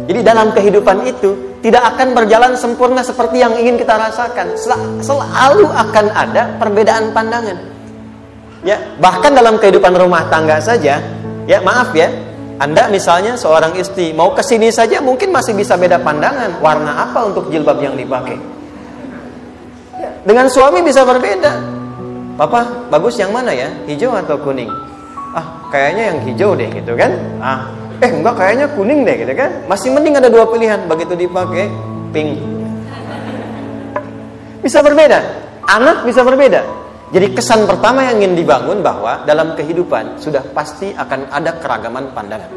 Jadi dalam kehidupan itu tidak akan berjalan sempurna seperti yang ingin kita rasakan. Selalu akan ada perbedaan pandangan. Ya, bahkan dalam kehidupan rumah tangga saja, ya maaf ya, Anda misalnya seorang istri mau ke sini saja mungkin masih bisa beda pandangan. Warna apa untuk jilbab yang dipakai? Ya, dengan suami bisa berbeda. Papa, bagus yang mana ya? Hijau atau kuning? Ah, kayaknya yang hijau deh gitu kan? Enggak, kayaknya kuning deh gitu kan? Masih mending ada 2 pilihan. Begitu dipakai, pink. Bisa berbeda. Anak bisa berbeda. Jadi kesan pertama yang ingin dibangun bahwa dalam kehidupan sudah pasti akan ada keragaman pandangan.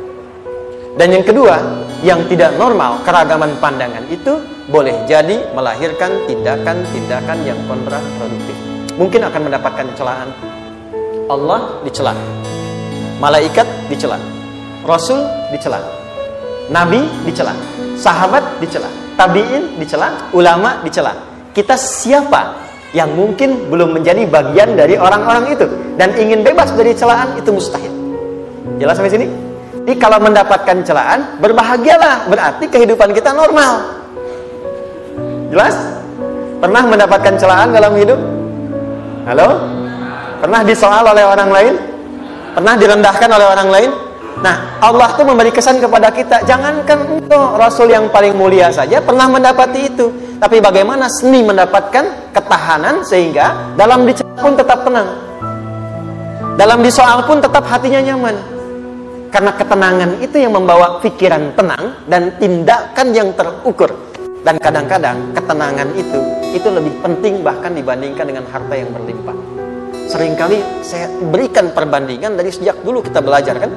Dan yang kedua, yang tidak normal, keragaman pandangan itu boleh jadi melahirkan tindakan-tindakan yang kontraproduktif. Mungkin akan mendapatkan celaan. Allah dicela, malaikat dicela, Rasul dicela, Nabi dicela, sahabat dicela, tabi'in dicela, ulama dicela. Kita siapa yang mungkin belum menjadi bagian dari orang-orang itu dan ingin bebas dari celaan? Itu mustahil. Jelas sampai sini? Jadi kalau mendapatkan celaan, berbahagialah, berarti kehidupan kita normal. Jelas? Pernah mendapatkan celaan dalam hidup? Halo? Pernah disoal oleh orang lain? Pernah direndahkan oleh orang lain? Nah, Allah tuh memberi kesan kepada kita, jangankan engkau Rasul yang paling mulia saja pernah mendapati itu. Tapi bagaimana seni mendapatkan ketahanan sehingga dalam dicela pun tetap tenang, dalam disoal pun tetap hatinya nyaman. Karena ketenangan itu yang membawa pikiran tenang dan tindakan yang terukur. Dan kadang-kadang ketenangan itu lebih penting bahkan dibandingkan dengan harta yang berlimpah. Seringkali saya berikan perbandingan dari sejak dulu kita belajar kan.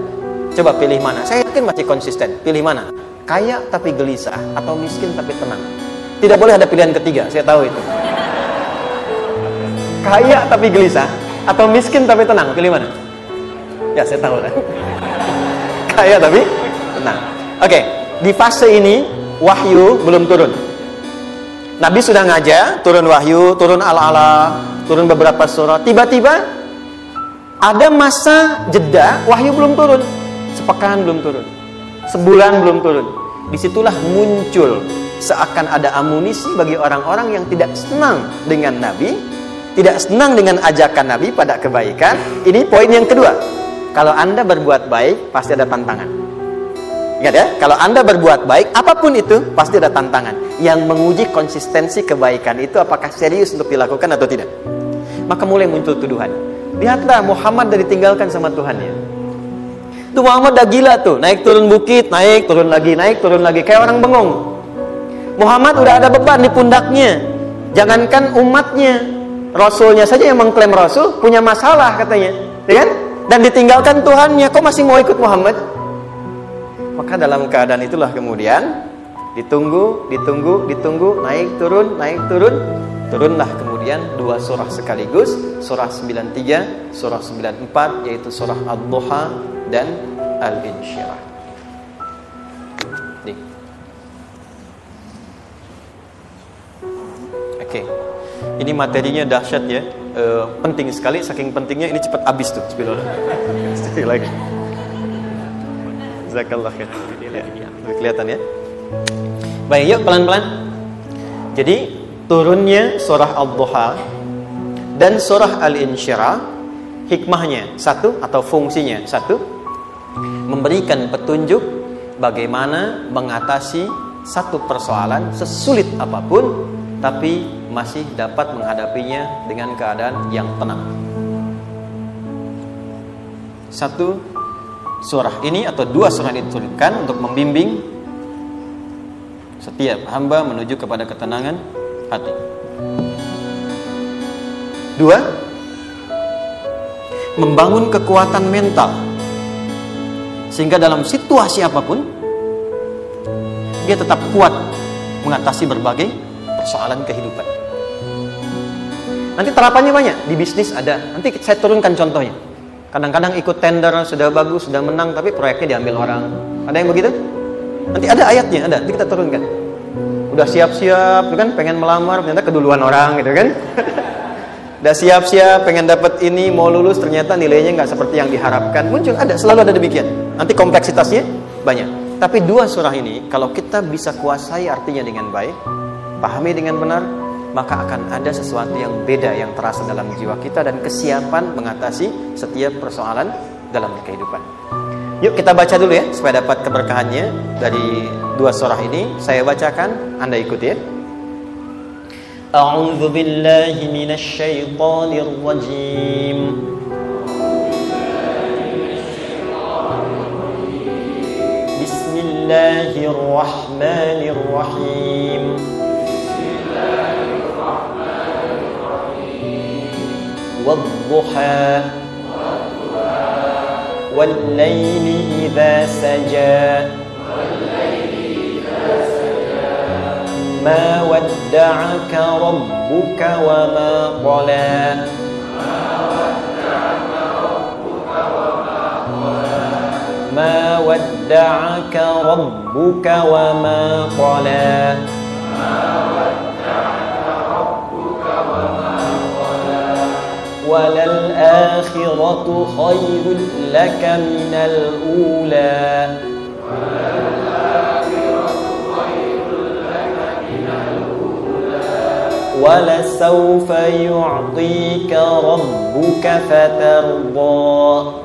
Coba pilih mana? Saya yakin masih konsisten. Pilih mana? Kaya tapi gelisah atau miskin tapi tenang? Tidak boleh ada pilihan ketiga, saya tahu itu. Kaya tapi gelisah atau miskin tapi tenang? Pilih mana? Ya, saya tahu lah. Kaya tapi tenang. Oke, di fase ini wahyu belum turun. Nabi sudah ngajar, turun wahyu, turun al-ala, turun beberapa surah. Tiba-tiba ada masa jeda, wahyu belum turun. Sepekan belum turun, sebulan belum turun. Disitulah muncul seakan ada amunisi bagi orang-orang yang tidak senang dengan Nabi, tidak senang dengan ajakan Nabi pada kebaikan. Ini poin yang kedua. Kalau Anda berbuat baik, pasti ada tantangan. Ingat ya, kalau Anda berbuat baik, apapun itu, pasti ada tantangan. Yang menguji konsistensi kebaikan itu apakah serius untuk dilakukan atau tidak. Maka mulai muncul tuduhan. Lihatlah, Muhammad udah ditinggalkan sama Tuhannya. Tuh Muhammad udah gila tuh, naik turun bukit, naik turun lagi, kayak orang bengong. Muhammad udah ada beban di pundaknya. Jangankan umatnya, Rasulnya saja yang mengklaim Rasul punya masalah katanya, ya kan? Dan ditinggalkan Tuhannya, kok masih mau ikut Muhammad? Maka dalam keadaan itulah kemudian ditunggu, naik turun, turunlah kemudian 2 surah sekaligus, surah 93, surah 94, yaitu surah Ad-Duha dan Al-Insyirah. Oke. Ini materinya dahsyat ya. Penting sekali, saking pentingnya ini cepat habis tuh. Sekali lagi. Jazakallah khair. Kelihatan ya. Baik, yuk pelan-pelan. Jadi turunnya surah Ad-Duha dan surah Al-Insyirah, hikmahnya satu atau fungsinya satu, memberikan petunjuk bagaimana mengatasi satu persoalan sesulit apapun, tapi masih dapat menghadapinya dengan keadaan yang tenang. Satu surah ini atau 2 surah ini diturunkan untuk membimbing setiap hamba menuju kepada ketenangan hati. 2, membangun kekuatan mental sehingga dalam situasi apapun dia tetap kuat mengatasi berbagai persoalan kehidupan. Nanti terapannya banyak, di bisnis ada. Nanti saya turunkan contohnya. Kadang-kadang ikut tender, sudah bagus, sudah menang, tapi proyeknya diambil orang. Ada yang begitu? Nanti ada ayatnya, ada. Nanti kita turunkan. Udah siap-siap, kan pengen melamar, ternyata keduluan orang, gitu kan? Udah siap-siap, pengen dapat ini, mau lulus, ternyata nilainya nggak seperti yang diharapkan. Muncul, ada, selalu ada demikian. Nanti kompleksitasnya banyak. Tapi dua surah ini kalau kita bisa kuasai artinya dengan baik, pahami dengan benar, maka akan ada sesuatu yang beda yang terasa dalam jiwa kita dan kesiapan mengatasi setiap persoalan dalam kehidupan. Yuk kita baca dulu ya, supaya dapat keberkahannya dari dua surah ini. Saya bacakan, Anda ikuti ya. A'udzu billahi minasy syaithanir rajim. Bismillahirrahmanirrahim. Wadduha wal-laili idza saja ma wadda'aka rabbuka wa ma qala. Ma wadda'aka rabbuka wa ma qala. Walal akhiratu khairul laka minal ula. Wala sawfa yu'tika rabbuka fatarda.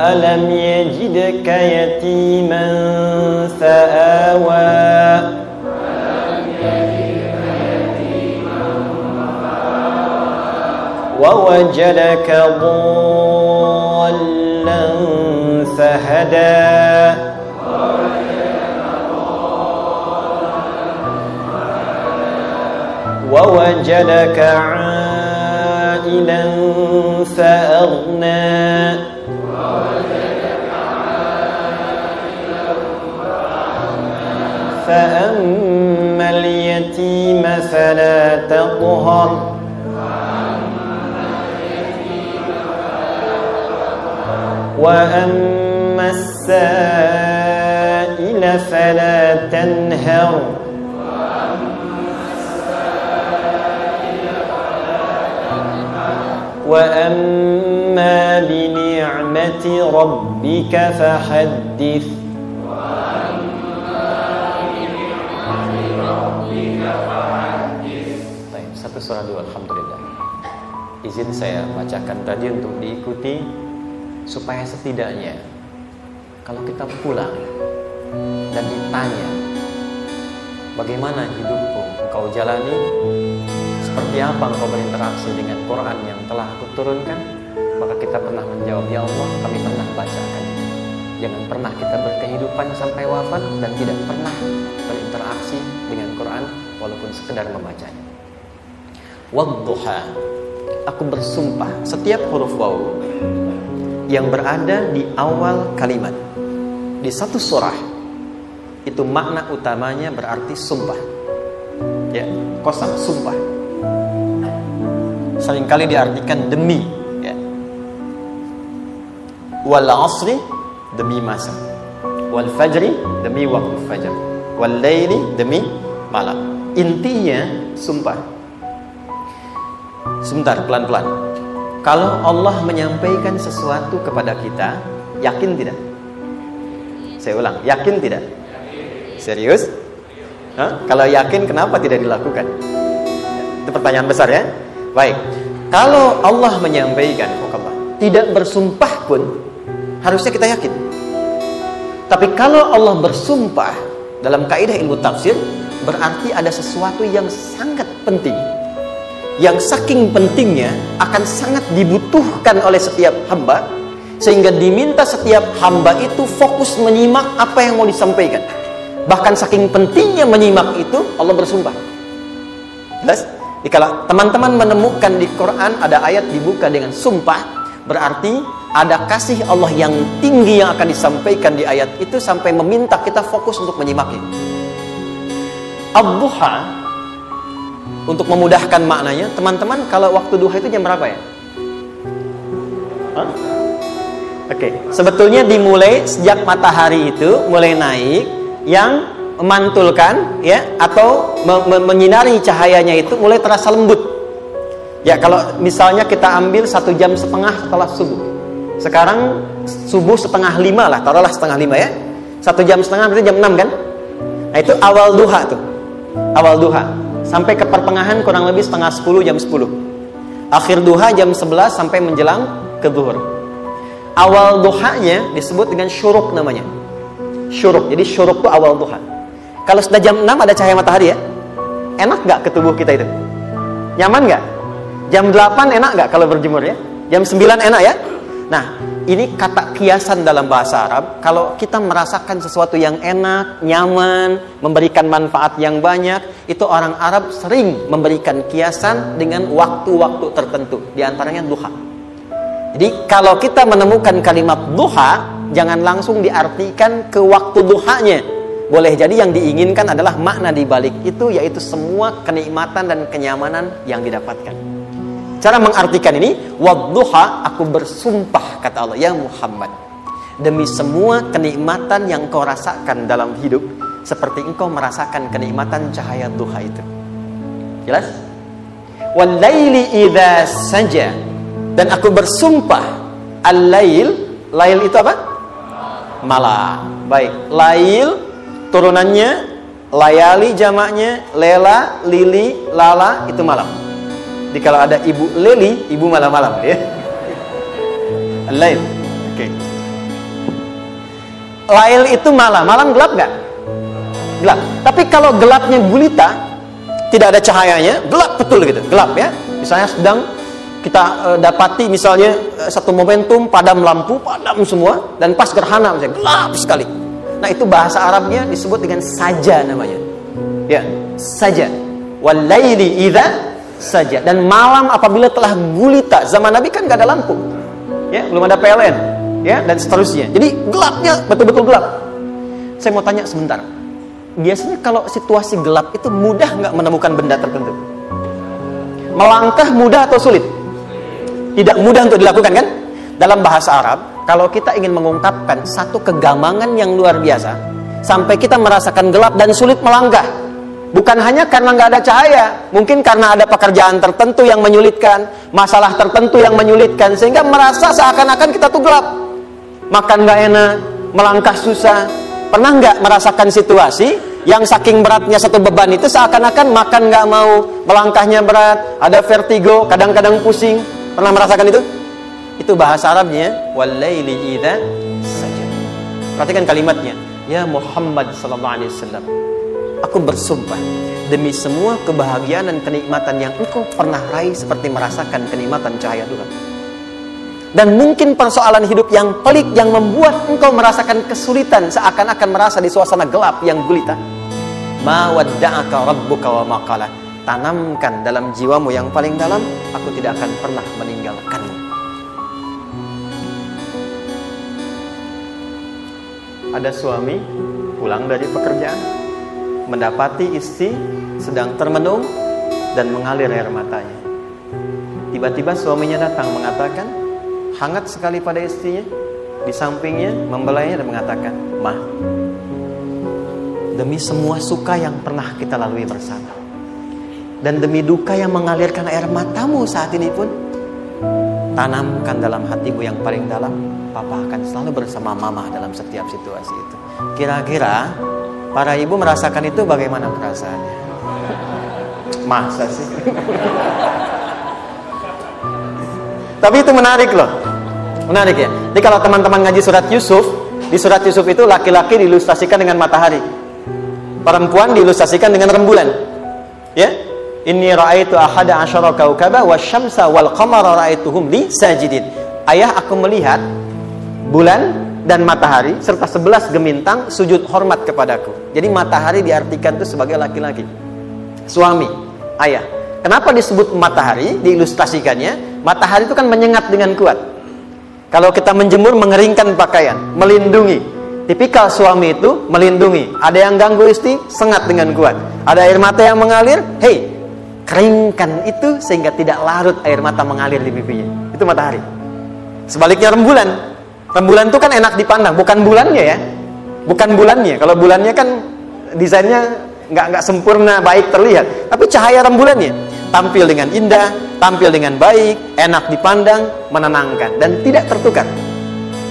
Alam yajidka yatiman fa'awa. Wa wajadaka dhallan fahada. Wa wajadaka 'ailan fa'aghna. فأما اليتيم فلا تقهر وأما السائل فلا تنهر وأما بنعمة ربك فحدث. Surah 2, alhamdulillah. Izin saya bacakan tadi untuk diikuti, supaya setidaknya kalau kita pulang dan ditanya bagaimana hidupku engkau jalani, seperti apa engkau berinteraksi dengan Quran yang telah aku turunkan, maka kita pernah menjawab, ya Allah, kami pernah bacakan. Jangan pernah kita berkehidupan sampai wafat dan tidak pernah berinteraksi dengan Quran walaupun sekedar membacanya. Wadduha, aku bersumpah. Setiap huruf waw yang berada di awal kalimat di satu surah itu makna utamanya berarti sumpah. Ya, qasam, sumpah. Seringkali diartikan demi, ya. Wal asri, demi masa. Wal fajri, demi waktu fajar. Wal laili, demi malam. Intinya sumpah. Sebentar, pelan-pelan. Kalau Allah menyampaikan sesuatu kepada kita, yakin tidak? Saya ulang, yakin tidak? Serius? Kalau yakin, kenapa tidak dilakukan? Itu pertanyaan besar ya. Baik, kalau Allah menyampaikan, tidak bersumpah pun harusnya kita yakin. Tapi kalau Allah bersumpah dalam kaidah ilmu tafsir, berarti ada sesuatu yang sangat penting, yang saking pentingnya akan sangat dibutuhkan oleh setiap hamba, sehingga diminta setiap hamba itu fokus menyimak apa yang mau disampaikan. Bahkan saking pentingnya menyimak itu, Allah bersumpah. Jelas? Kalau teman-teman menemukan di Quran ada ayat dibuka dengan sumpah, berarti ada kasih Allah yang tinggi yang akan disampaikan di ayat itu sampai meminta kita fokus untuk menyimaknya. Ad-duha, untuk memudahkan maknanya, teman-teman, kalau waktu duha itu jam berapa ya? Oke, sebetulnya dimulai sejak matahari itu mulai naik, yang memantulkan, ya, atau menyinari cahayanya itu mulai terasa lembut. Ya kalau misalnya kita ambil 1,5 jam setelah subuh. Sekarang subuh 4:30 lah, taruhlah 4:30 ya. 1,5 jam berarti jam 6 kan? Nah itu awal duha tuh. Awal duha. Sampai ke pertengahan kurang lebih 9:30 jam 10. Akhir duha jam 11 sampai menjelang ke zuhur. Awal duhanya disebut dengan syuruk namanya. Syuruk. Jadi syuruk itu awal duha. Kalau sudah jam 6 ada cahaya matahari ya. Enak gak ke tubuh kita itu? Nyaman gak? Jam 8 enak gak kalau berjemur ya? Jam 9 enak ya? Nah, ini kata kiasan dalam bahasa Arab. Kalau kita merasakan sesuatu yang enak, nyaman, memberikan manfaat yang banyak, itu orang Arab sering memberikan kiasan dengan waktu-waktu tertentu. Di antaranya duha. Jadi kalau kita menemukan kalimat duha, jangan langsung diartikan ke waktu duhanya. Boleh jadi yang diinginkan adalah makna di balik itu, yaitu semua kenikmatan dan kenyamanan yang didapatkan. Cara mengartikan ini, wadduha, aku bersumpah, kata Allah, ya Muhammad, demi semua kenikmatan yang kau rasakan dalam hidup, seperti engkau merasakan kenikmatan cahaya duha itu. Jelas? Wal-laili idza saja, dan aku bersumpah, al-lail, lail itu apa? Malam. Baik, lail turunannya, layali jamaknya, lela, lili, lala, itu malam. Jadi kalau ada ibu leli, ibu malam-malam ya. Lail. Oke. Lail itu malam. Malam gelap nggak? Gelap. Tapi kalau gelapnya gulita, tidak ada cahayanya, gelap betul gitu. Gelap ya. Misalnya sedang kita dapati misalnya satu momentum padam lampu, padam semua, dan pas gerhana misalnya gelap sekali. Nah itu bahasa Arabnya disebut dengan saja namanya. Ya, saja. Wal laili idza saja. Dan malam apabila telah gulita. Zaman Nabi kan gak ada lampu ya, belum ada PLN ya, dan seterusnya. Jadi gelapnya betul-betul gelap. Saya mau tanya sebentar, biasanya kalau situasi gelap itu mudah gak menemukan benda tertentu? Melangkah mudah atau sulit? Tidak mudah untuk dilakukan kan? Dalam bahasa Arab, kalau kita ingin mengungkapkan satu kegamangan yang luar biasa, sampai kita merasakan gelap dan sulit melangkah, bukan hanya karena nggak ada cahaya, mungkin karena ada pekerjaan tertentu yang menyulitkan, masalah tertentu yang menyulitkan, sehingga merasa seakan-akan kita tuh gelap. Makan nggak enak, melangkah susah. Pernah nggak merasakan situasi yang saking beratnya satu beban itu seakan-akan makan nggak mau, melangkahnya berat, ada vertigo, kadang-kadang pusing. Pernah merasakan itu? Itu bahasa Arabnya wal-laili idza saja. Perhatikan kalimatnya, ya Muhammad sallallahu alaihi wasallam, aku bersumpah demi semua kebahagiaan dan kenikmatan yang engkau pernah raih, seperti merasakan kenikmatan cahaya Tuhan. Dan mungkin persoalan hidup yang pelik yang membuat engkau merasakan kesulitan, seakan-akan merasa di suasana gelap yang gulita. Ma wadda'aka rabbuka wa ma qala. Tanamkan dalam jiwamu yang paling dalam, aku tidak akan pernah meninggalkanmu. Ada suami pulang dari pekerjaan, mendapati istri sedang termenung dan mengalir air matanya. Tiba-tiba suaminya datang mengatakan, hangat sekali pada istrinya, di sampingnya membelainya dan mengatakan, "Ma, demi semua suka yang pernah kita lalui bersama, dan demi duka yang mengalirkan air matamu saat ini pun, tanamkan dalam hatimu yang paling dalam, Papa akan selalu bersama Mama dalam setiap situasi itu." Kira-kira para ibu merasakan itu bagaimana perasaannya? Masa sih? Tapi itu menarik loh. Menarik ya. Jadi kalau teman-teman ngaji surat Yusuf, di surat Yusuf itu laki-laki diilustrasikan dengan matahari, perempuan diilustrasikan dengan rembulan. Ya? Inni ra'aitu ahada asyara kaukaba wasyamsa wal qamara ra'aituhum li sajidin. Ayah, aku melihat bulan dan matahari serta 11 gemintang sujud hormat kepadaku. Jadi matahari diartikan itu sebagai laki-laki, suami, ayah. Kenapa disebut matahari? Diilustrasikannya, matahari itu kan menyengat dengan kuat. Kalau kita menjemur, mengeringkan pakaian, melindungi. Tipikal suami itu melindungi. Ada yang ganggu istri, sengat dengan kuat. Ada air mata yang mengalir, hei, keringkan itu sehingga tidak larut air mata mengalir di pipinya. Itu matahari. Sebaliknya rembulan. Rembulan itu kan enak dipandang, bukan bulannya ya. Bukan bulannya. Kalau bulannya kan desainnya nggak sempurna, baik terlihat. Tapi cahaya rembulannya. tampil dengan indah, tampil dengan baik, enak dipandang, menenangkan, dan tidak tertukar.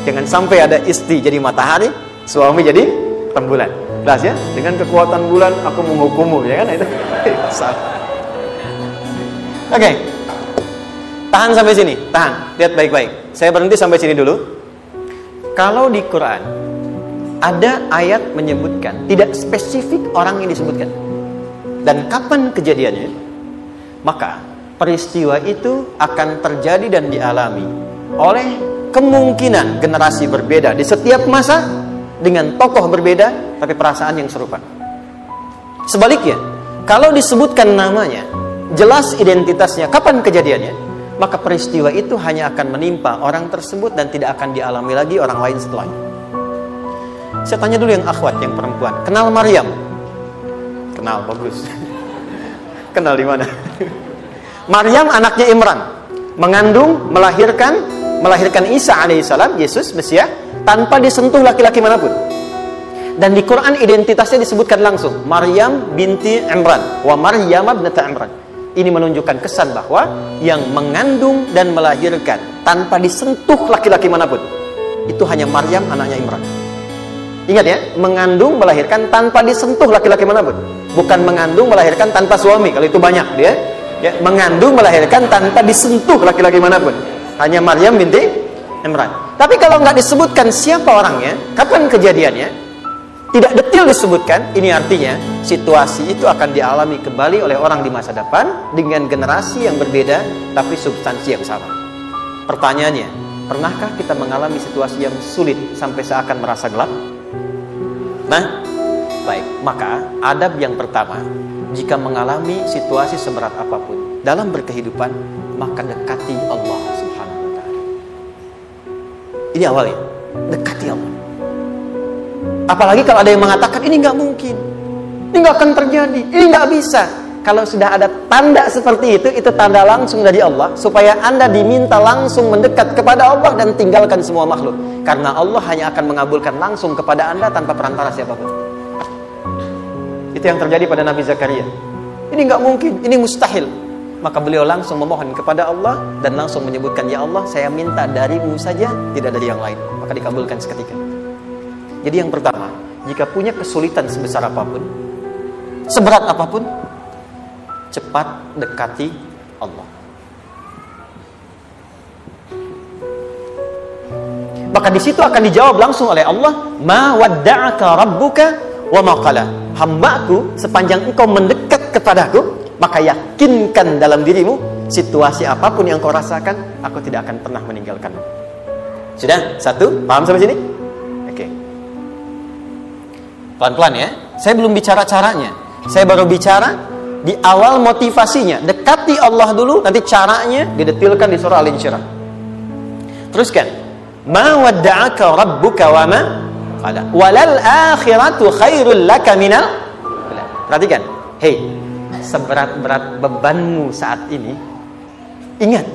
Jangan sampai ada istri jadi matahari, suami jadi rembulan. Jelas ya? Dengan kekuatan bulan aku menghukummu, ya kan? Itu salah. Oke. Tahan sampai sini, tahan. Lihat baik-baik. Saya berhenti sampai sini dulu. Kalau di Quran ada ayat menyebutkan, tidak spesifik orang yang disebutkan dan kapan kejadiannya, maka peristiwa itu akan terjadi dan dialami oleh kemungkinan generasi berbeda di setiap masa dengan tokoh berbeda tapi perasaan yang serupa. Sebaliknya, kalau disebutkan namanya, jelas identitasnya, kapan kejadiannya, maka peristiwa itu hanya akan menimpa orang tersebut dan tidak akan dialami lagi orang lain setelahnya. Saya tanya dulu yang akhwat, yang perempuan, kenal Maryam? Kenal, bagus. Kenal di mana? Maryam anaknya Imran, mengandung, melahirkan Isa alaihissalam, Yesus Mesias, tanpa disentuh laki-laki manapun. Dan di Quran identitasnya disebutkan langsung, Maryam binti Imran, wa Maryam ibnata Imran. Ini menunjukkan kesan bahwa yang mengandung dan melahirkan tanpa disentuh laki-laki manapun, itu hanya Maryam anaknya Imran. Ingat ya, mengandung, melahirkan tanpa disentuh laki-laki manapun. Bukan mengandung, melahirkan tanpa suami, kalau itu banyak dia. Ya, mengandung, melahirkan tanpa disentuh laki-laki manapun. Hanya Maryam binti Imran. Tapi kalau nggak disebutkan siapa orangnya, kapan kejadiannya, tidak detail disebutkan, ini artinya situasi itu akan dialami kembali oleh orang di masa depan dengan generasi yang berbeda tapi substansi yang sama. Pertanyaannya, pernahkah kita mengalami situasi yang sulit sampai seakan merasa gelap? Nah, baik, maka adab yang pertama, jika mengalami situasi seberat apapun dalam berkehidupan, maka dekati Allah Subhanahu wa Ta'ala. Ini awalnya, dekati Allah. Apalagi kalau ada yang mengatakan ini nggak mungkin, ini nggak akan terjadi, ini nggak bisa. Kalau sudah ada tanda seperti itu tanda langsung dari Allah supaya Anda diminta langsung mendekat kepada Allah dan tinggalkan semua makhluk. Karena Allah hanya akan mengabulkan langsung kepada Anda tanpa perantara siapapun. Itu yang terjadi pada Nabi Zakaria. Ini nggak mungkin, ini mustahil. Maka beliau langsung memohon kepada Allah dan langsung menyebutkan, ya Allah, saya minta darimu saja, tidak dari yang lain. Maka dikabulkan seketika. Jadi yang pertama, jika punya kesulitan sebesar apapun, seberat apapun, cepat dekati Allah. Maka di situ akan dijawab langsung oleh Allah, ma wadda'aka rabbuka wa ma qala. Hambaku, sepanjang engkau mendekat kepadaku, maka yakinkan dalam dirimu, situasi apapun yang kau rasakan, aku tidak akan pernah meninggalkanmu. Sudah? Satu? Paham sampai sini? Oke. Pelan-pelan ya. Saya belum bicara caranya. Saya baru bicara di awal motivasinya. Dekati Allah dulu, nanti caranya didetilkan di surah Al-Insyirah. Teruskan. Ma wadda'aka rabbuka wa ma qala. Walal akhiratu khairul laka minal. Perhatikan. Hei, seberat-berat bebanmu saat ini, ingat,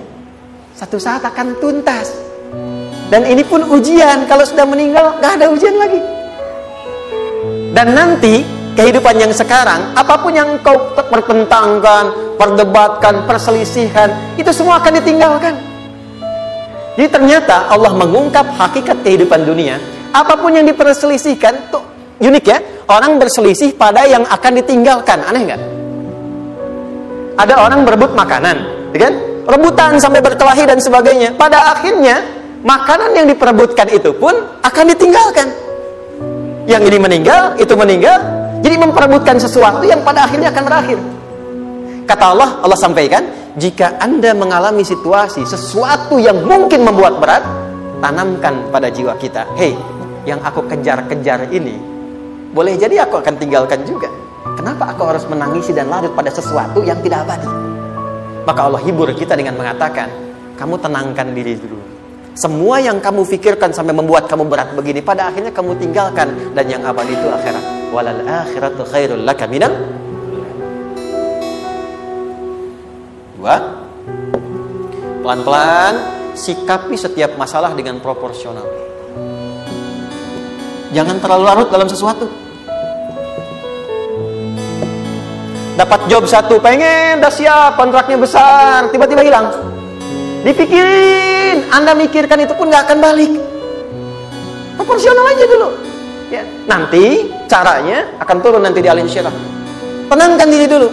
satu saat akan tuntas. Dan ini pun ujian. Kalau sudah meninggal, gak ada ujian lagi. Dan nanti kehidupan yang sekarang, apapun yang kau pertentangkan, perdebatkan, perselisihan, itu semua akan ditinggalkan. Jadi ternyata Allah mengungkap hakikat kehidupan dunia. Apapun yang diperselisihkan, tuh unik ya. Orang berselisih pada yang akan ditinggalkan. Aneh nggak? Ada orang berebut makanan, kan? Rebutan sampai berkelahi dan sebagainya. Pada akhirnya, makanan yang diperebutkan itu pun akan ditinggalkan. Yang ini meninggal, itu meninggal. Jadi memperebutkan sesuatu yang pada akhirnya akan berakhir. Kata Allah, Allah sampaikan, jika Anda mengalami situasi, sesuatu yang mungkin membuat berat, tanamkan pada jiwa kita, hei, yang aku kejar-kejar ini, boleh jadi aku akan tinggalkan juga. Kenapa aku harus menangisi dan larut pada sesuatu yang tidak abadi? Maka Allah hibur kita dengan mengatakan, kamu tenangkan diri dulu. Semua yang kamu pikirkan sampai membuat kamu berat begini, pada akhirnya kamu tinggalkan. Dan yang abadi itu akhirat. Walal akhiratu khairul laka minal. Dua, pelan-pelan sikapi setiap masalah dengan proporsional. Jangan terlalu larut dalam sesuatu. Dapat job satu, pengen, udah siap, kontraknya besar, tiba-tiba hilang. Dipikirin, Anda mikirkan itu pun nggak akan balik. Proporsional aja dulu. Ya. Nanti caranya akan turun nanti di alim syirah. Tenangkan diri dulu.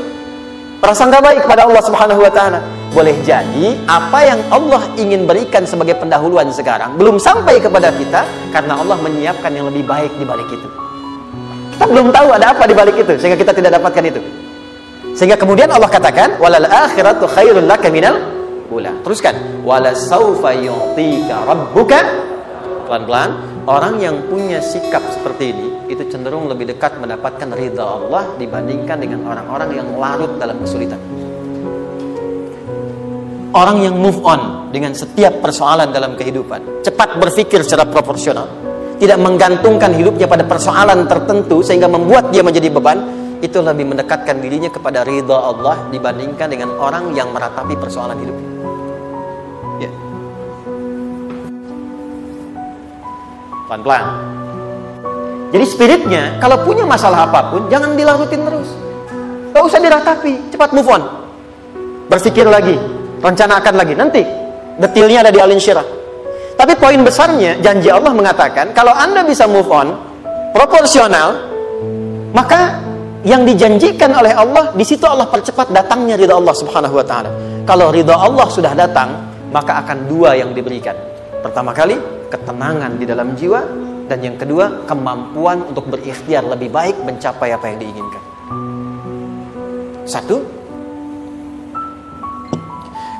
Prasangka baik kepada Allah Subhanahu wa taala. Boleh jadi apa yang Allah ingin berikan sebagai pendahuluan sekarang belum sampai kepada kita karena Allah menyiapkan yang lebih baik di balik itu. Kita belum tahu ada apa di balik itu sehingga kita tidak dapatkan itu. Sehingga kemudian Allah katakan walal akhiratu khairul laka minal ula. Teruskan wala saufa yu'tika rabbuka. Pelan-pelan. Orang yang punya sikap seperti ini itu cenderung lebih dekat mendapatkan ridha Allah dibandingkan dengan orang-orang yang larut dalam kesulitan. Orang yang move on dengan setiap persoalan dalam kehidupan, cepat berpikir secara proporsional, tidak menggantungkan hidupnya pada persoalan tertentu sehingga membuat dia menjadi beban, itu lebih mendekatkan dirinya kepada ridha Allah dibandingkan dengan orang yang meratapi persoalan hidupnya. Ya. Pelan-pelan. Jadi spiritnya, kalau punya masalah apapun, jangan dilarutin terus. Gak usah diratapi, cepat move on. Berpikir lagi, rencanakan lagi. Nanti, detailnya ada di Al Insyirah. Tapi poin besarnya, janji Allah mengatakan, kalau Anda bisa move on, proporsional, maka yang dijanjikan oleh Allah, di situ Allah percepat datangnya ridha Allah Subhanahu wa ta'ala. Kalau ridha Allah sudah datang, maka akan dua yang diberikan. Pertama kali, ketenangan di dalam jiwa, dan yang kedua, kemampuan untuk berikhtiar lebih baik mencapai apa yang diinginkan. Satu,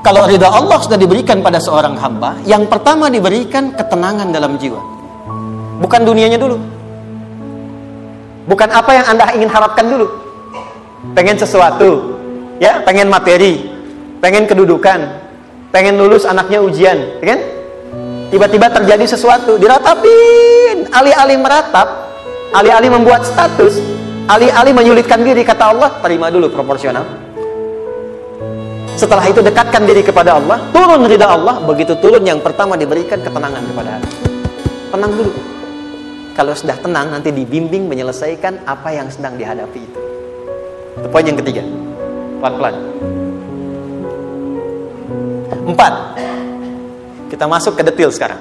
kalau ridha Allah sudah diberikan pada seorang hamba, yang pertama diberikan ketenangan dalam jiwa. Bukan dunianya dulu. Bukan apa yang Anda ingin harapkan dulu. Pengen sesuatu, ya, pengen materi, pengen kedudukan, pengen lulus anaknya ujian, ya kan? Tiba-tiba terjadi sesuatu, diratapin. Alih-alih meratap, alih-alih membuat status, alih-alih menyulitkan diri, kata Allah, terima dulu proporsional. Setelah itu dekatkan diri kepada Allah, turun ridha Allah. Begitu turun, yang pertama diberikan ketenangan kepada hati. Tenang dulu. Kalau sudah tenang, nanti dibimbing menyelesaikan apa yang sedang dihadapi itu. Itu poin yang ketiga. Pelan-pelan. 4. Kita masuk ke detail sekarang.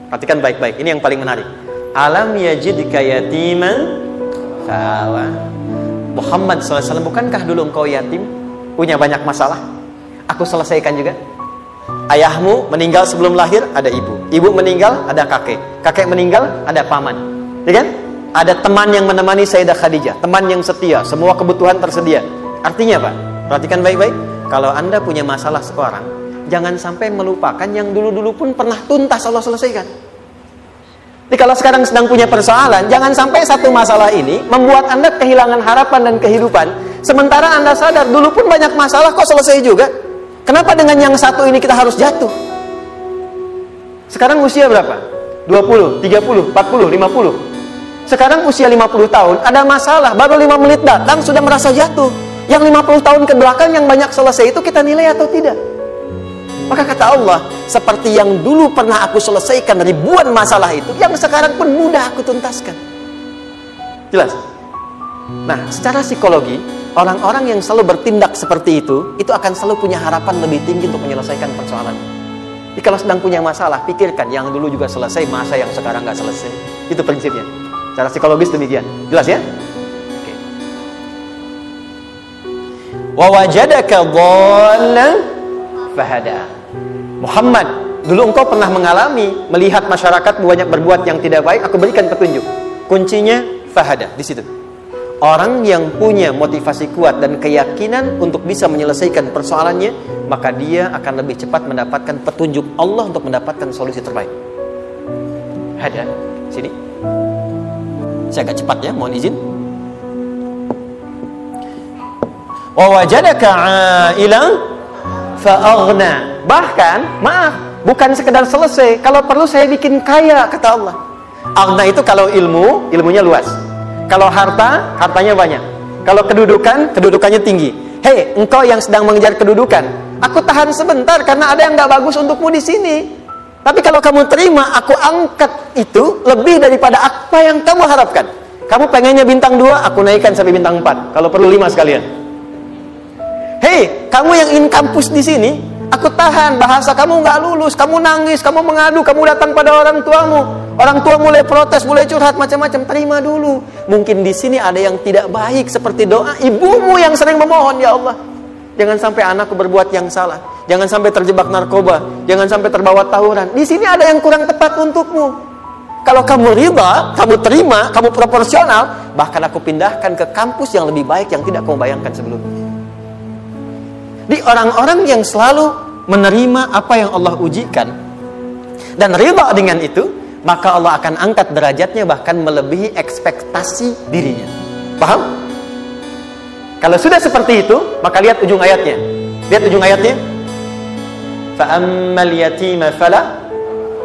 Perhatikan baik-baik. Ini yang paling menarik. Alam yajidka yatiman fa'awa. Muhammad SAW, bukankah dulu engkau yatim? Punya banyak masalah? Aku selesaikan juga. Ayahmu meninggal sebelum lahir, ada ibu. Ibu meninggal, ada kakek. Kakek meninggal, ada paman. Ya kan? Ada teman yang menemani Sayyidah Khadijah. Teman yang setia. Semua kebutuhan tersedia. Artinya apa? Perhatikan baik-baik. Kalau Anda punya masalah sekarang, jangan sampai melupakan yang dulu-dulu pun pernah tuntas Allah selesaikan. Jadi kalau sekarang sedang punya persoalan, jangan sampai satu masalah ini membuat Anda kehilangan harapan dan kehidupan. Sementara Anda sadar, dulu pun banyak masalah kok selesai juga. Kenapa dengan yang satu ini kita harus jatuh? Sekarang usia berapa? 20, 30, 40, 50. Sekarang usia 50 tahun, ada masalah, baru 5 menit datang sudah merasa jatuh. Yang 50 tahun ke belakang yang banyak selesai itu kita nilai atau tidak? Maka kata Allah, seperti yang dulu pernah aku selesaikan ribuan masalah itu, yang sekarang pun mudah aku tuntaskan. Jelas? Nah, secara psikologi, orang-orang yang selalu bertindak seperti itu akan selalu punya harapan lebih tinggi untuk menyelesaikan persoalan. Jadi kalau sedang punya masalah, pikirkan yang dulu juga selesai, masa yang sekarang nggak selesai. Itu prinsipnya. Secara psikologis demikian. Jelas ya? Oke. Wa wajadaka dhallan fahada. Muhammad, dulu engkau pernah mengalami melihat masyarakat banyak berbuat yang tidak baik, aku berikan petunjuk. Kuncinya fahada di situ. Orang yang punya motivasi kuat dan keyakinan untuk bisa menyelesaikan persoalannya, maka dia akan lebih cepat mendapatkan petunjuk Allah untuk mendapatkan solusi terbaik. Hada, sini. Saya agak cepat ya, mohon izin. Wa wajadaka 'ailan fa'aghna. Bahkan, maaf, bukan sekedar selesai, kalau perlu saya bikin kaya, kata Allah. Aghna itu kalau ilmu, ilmunya luas. Kalau harta, hartanya banyak. Kalau kedudukan, kedudukannya tinggi. Hei, engkau yang sedang mengejar kedudukan, aku tahan sebentar karena ada yang gak bagus untukmu di sini. Tapi kalau kamu terima, aku angkat itu lebih daripada apa yang kamu harapkan. Kamu pengennya bintang 2, aku naikkan sampai bintang 4. Kalau perlu 5 sekalian. kamu yang ingin kampus di sini, aku tahan, bahasa kamu nggak lulus, kamu nangis, kamu mengadu, kamu datang pada orang tuamu. Orang tua mulai protes, mulai curhat, macam-macam. Terima dulu. Mungkin di sini ada yang tidak baik, seperti doa ibumu yang sering memohon, ya Allah, jangan sampai anakku berbuat yang salah, jangan sampai terjebak narkoba, jangan sampai terbawa tawuran. Di sini ada yang kurang tepat untukmu. Kalau kamu riba, kamu terima, kamu proporsional, bahkan aku pindahkan ke kampus yang lebih baik yang tidak kamu bayangkan sebelumnya. Di orang-orang yang selalu menerima apa yang Allah ujikan dan riba dengan itu, maka Allah akan angkat derajatnya bahkan melebihi ekspektasi dirinya. Paham? Kalau sudah seperti itu, maka lihat ujung ayatnya. Lihat ujung ayatnya. Fa'ammal yatima fala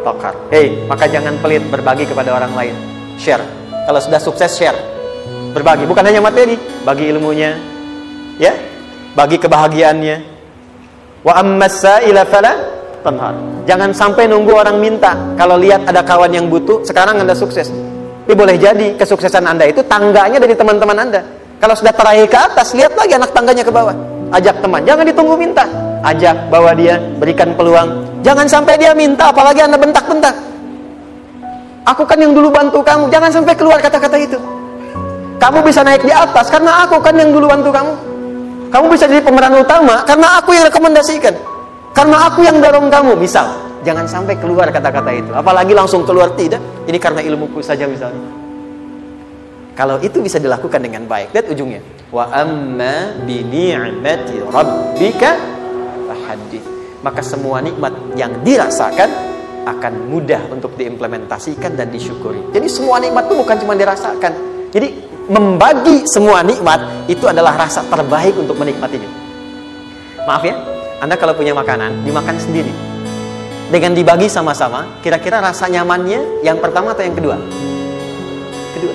taqhar. Maka jangan pelit berbagi kepada orang lain. Share. Kalau sudah sukses, share. Berbagi, bukan hanya materi, bagi ilmunya, ya, bagi kebahagiaannya. Wa ammas sa'ila fala tanhar. Jangan sampai nunggu orang minta. Kalau lihat ada kawan yang butuh, sekarang Anda sukses. Tapi boleh jadi kesuksesan Anda itu tangganya dari teman-teman Anda. Kalau sudah terakhir ke atas, lihat lagi anak tangganya ke bawah. Ajak teman, jangan ditunggu minta. Ajak, bawa dia, berikan peluang. Jangan sampai dia minta, apalagi Anda bentak-bentak. Aku kan yang dulu bantu kamu. Jangan sampai keluar kata-kata itu. Kamu bisa naik di atas karena aku kan yang dulu bantu kamu. Kamu bisa jadi pemeran utama karena aku yang rekomendasikan. Karena aku yang dorong kamu, misal. Jangan sampai keluar kata-kata itu. Apalagi langsung keluar, tidak. Ini karena ilmuku saja misalnya. Kalau itu bisa dilakukan dengan baik, lihat ujungnya. Wa amma bi ni'mati rabbika fahaddits. Maka semua nikmat yang dirasakan akan mudah untuk diimplementasikan dan disyukuri. Jadi semua nikmat itu bukan cuma dirasakan. Jadi membagi semua nikmat itu adalah rasa terbaik untuk menikmatinya. Maaf ya, Anda kalau punya makanan, dimakan sendiri. Dengan dibagi sama-sama, kira-kira rasa nyamannya yang pertama atau yang kedua? Kedua.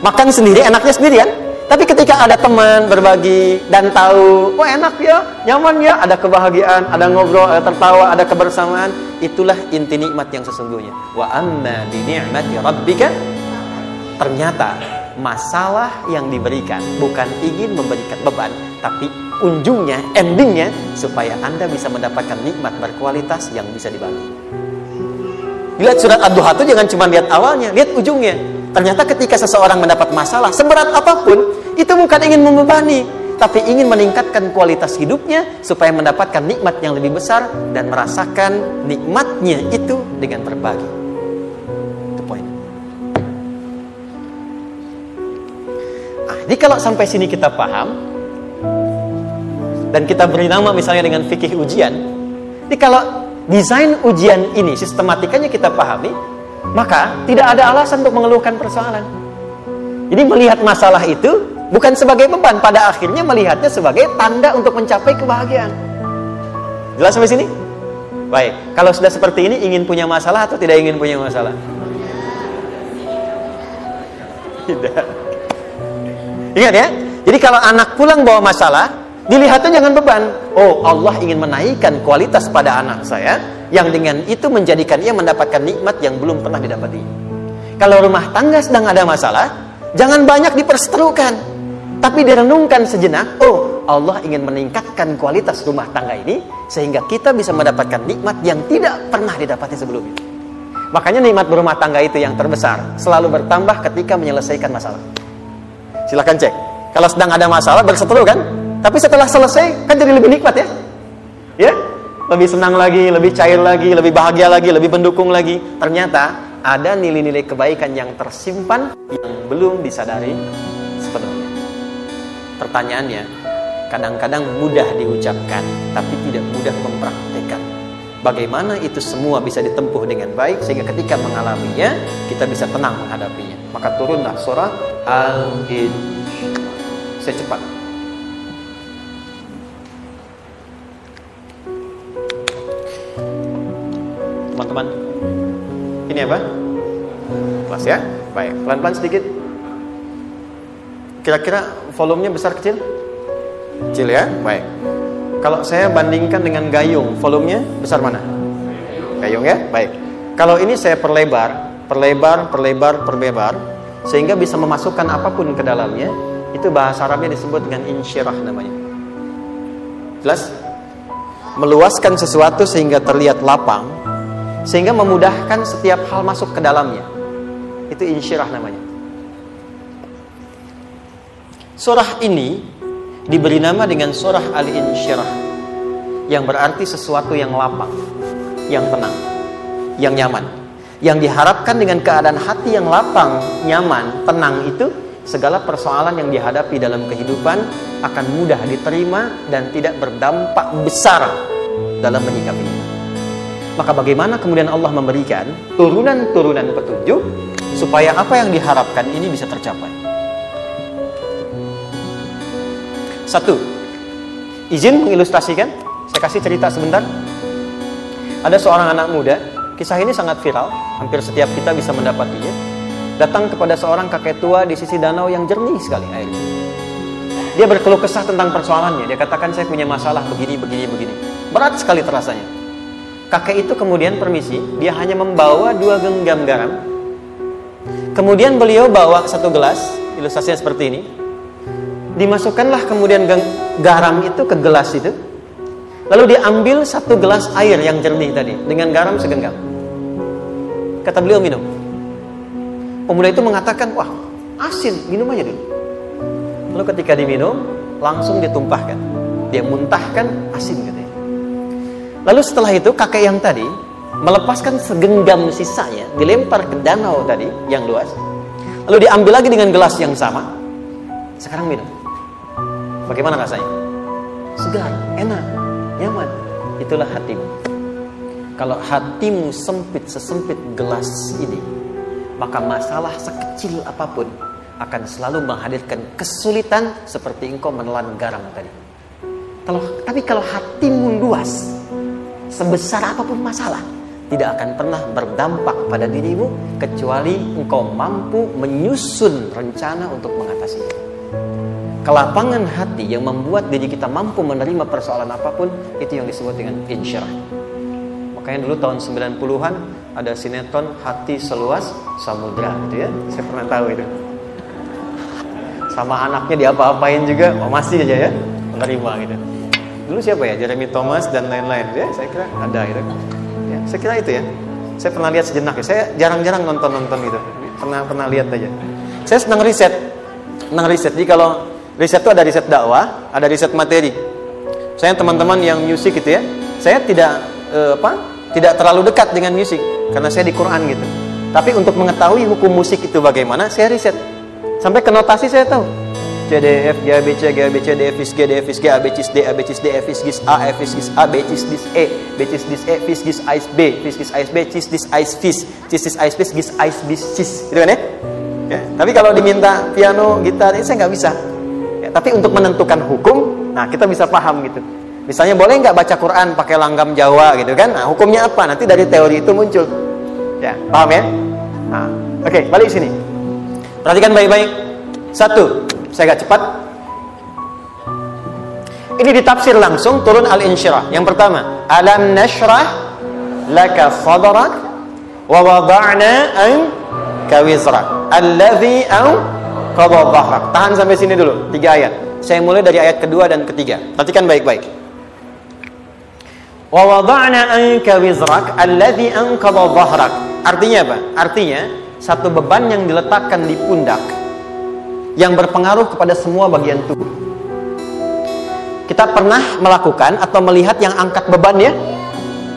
Makan sendiri, enaknya sendirian. Tapi ketika ada teman berbagi dan tahu, oh enak ya, nyaman ya, ada kebahagiaan, ada ngobrol, ada tertawa, ada kebersamaan, itulah inti nikmat yang sesungguhnya. Wa amma bi ni'mati rabbika. Ternyata masalah yang diberikan bukan ingin memberikan beban, tapi ujungnya, endingnya, supaya Anda bisa mendapatkan nikmat berkualitas yang bisa dibagi. Lihat surat Ad-Duha itu jangan cuma lihat awalnya, lihat ujungnya. Ternyata ketika seseorang mendapat masalah, seberat apapun, itu bukan ingin membebani, tapi ingin meningkatkan kualitas hidupnya, supaya mendapatkan nikmat yang lebih besar, dan merasakan nikmatnya itu dengan berbagi. Itu poin. Jadi kalau sampai sini kita paham, dan kita beri nama misalnya dengan fikih ujian. Jadi kalau desain ujian ini sistematikanya kita pahami, maka tidak ada alasan untuk mengeluhkan persoalan. Jadi melihat masalah itu bukan sebagai beban, pada akhirnya melihatnya sebagai tanda untuk mencapai kebahagiaan. Jelas sampai sini? Baik, kalau sudah seperti ini, ingin punya masalah atau tidak ingin punya masalah? Tidak. Ingat ya, jadi kalau anak pulang bawa masalah, dilihatnya jangan beban. Oh, Allah ingin menaikkan kualitas pada anak saya, yang dengan itu menjadikan ia mendapatkan nikmat yang belum pernah didapati. Kalau rumah tangga sedang ada masalah, jangan banyak diperseterukan, tapi direnungkan sejenak. Oh, Allah ingin meningkatkan kualitas rumah tangga ini, sehingga kita bisa mendapatkan nikmat yang tidak pernah didapati sebelumnya. Makanya nikmat berumah tangga itu yang terbesar selalu bertambah ketika menyelesaikan masalah. Silakan cek. Kalau sedang ada masalah berseteru kan? Tapi setelah selesai kan jadi lebih nikmat ya? Ya? Lebih senang lagi, lebih cair lagi, lebih bahagia lagi, lebih mendukung lagi. Ternyata ada nilai-nilai kebaikan yang tersimpan yang belum disadari sepenuhnya. Pertanyaannya, kadang-kadang mudah diucapkan tapi tidak mudah mempraktikkan. Bagaimana itu semua bisa ditempuh dengan baik sehingga ketika mengalaminya kita bisa tenang menghadapinya. Maka turunlah surah Al-Insyirah. Secepat. Teman-teman, ini apa? Kelas ya? Baik, pelan-pelan sedikit. Kira-kira volumenya besar kecil? Kecil ya? Baik. Kalau saya bandingkan dengan gayung, volumenya besar mana? Gayung ya? Baik. Kalau ini saya perlebar, sehingga bisa memasukkan apapun ke dalamnya. Itu bahasa Arabnya disebut dengan insyirah namanya. Jelas? Meluaskan sesuatu sehingga terlihat lapang, sehingga memudahkan setiap hal masuk ke dalamnya. Itu insyirah namanya. Surah ini diberi nama dengan surah Al-Insyirah, yang berarti sesuatu yang lapang, yang tenang, yang nyaman. Yang diharapkan dengan keadaan hati yang lapang, nyaman, tenang itu, segala persoalan yang dihadapi dalam kehidupan akan mudah diterima dan tidak berdampak besar dalam menyikapinya. Maka bagaimana kemudian Allah memberikan turunan-turunan petunjuk supaya apa yang diharapkan ini bisa tercapai? Satu, izin mengilustrasikan. Saya kasih cerita sebentar. Ada seorang anak muda, kisah ini sangat viral, hampir setiap kita bisa mendapatinya. Datang kepada seorang kakek tua di sisi danau yang jernih sekali airnya. Dia berkeluh kesah tentang persoalannya. Dia katakan, saya punya masalah begini. Berat sekali terasanya. Kakek itu kemudian permisi, dia hanya membawa 2 genggam garam. Kemudian beliau bawa 1 gelas, ilustrasinya seperti ini. Dimasukkanlah kemudian garam itu ke gelas itu. Lalu diambil 1 gelas air yang jernih tadi dengan garam segenggam. Kata beliau, minum. Pemuda itu mengatakan, wah asin, minum aja dulu. Lalu ketika diminum, langsung ditumpahkan. Dia muntahkan, asin katanya. Lalu setelah itu kakek yang tadi melepaskan segenggam sisanya, dilempar ke danau tadi yang luas. Lalu diambil lagi dengan gelas yang sama. Sekarang minum. Bagaimana rasanya? Segar, enak, nyaman. Itulah hatimu. Kalau hatimu sempit sesempit gelas ini, maka masalah sekecil apapun akan selalu menghadirkan kesulitan seperti engkau menelan garam tadi. Tapi kalau hatimu luas, sebesar apapun masalah, tidak akan pernah berdampak pada dirimu kecuali engkau mampu menyusun rencana untuk mengatasinya. Kelapangan hati yang membuat diri kita mampu menerima persoalan apapun, itu yang disebut dengan insyirah. Makanya dulu tahun 90-an ada sinetron Hati Seluas Samudra gitu ya. Saya pernah tahu itu. Sama anaknya diapa-apain juga, masih aja ya menerima gitu. Dulu siapa ya? Jeremy Thomas dan lain-lain ya. Saya kira ada gitu. Ya, saya kira itu ya. Saya pernah lihat sejenak ya. Saya jarang-jarang nonton gitu. Pernah lihat aja. Saya senang riset. Jadi kalau riset itu ada riset dakwah, ada riset materi. Saya teman-teman yang musik gitu ya. Saya tidak terlalu dekat dengan musik karena saya di Quran gitu. Tapi untuk mengetahui hukum musik itu bagaimana, saya riset. Sampai ke notasi saya tahu. C D F G A B C G A B C D F G D F G A B C D A B C D F G A F G A B C D E B C D E F G Ais B F G Ais B C D Ais Fis C D Ais Fis G Ais Bis Cis gitu kan ya? Ya, tapi kalau diminta piano, gitar, ini saya nggak bisa. Ya, tapi untuk menentukan hukum, nah kita bisa paham gitu. Misalnya boleh nggak baca Quran pakai langgam Jawa gitu kan? Nah hukumnya apa? Nanti dari teori itu muncul. Ya, paham ya? Nah, oke, balik sini. Perhatikan baik-baik. 1, saya agak cepat. Ini ditafsir langsung turun Al-Insyirah. Yang pertama, alam nashrah laka sadrak wa wada'na anka wizrak alladhi anqadha dhahrak. Tahan sampai sini dulu, 3 ayat. Saya mulai dari ayat kedua dan ketiga. Perhatikan baik-baik. Wa wada'na anka wizrak alladhi anqadha dhahrak. Artinya apa? Artinya satu beban yang diletakkan di pundak yang berpengaruh kepada semua bagian tubuh. Kita pernah melakukan atau melihat yang angkat beban ya?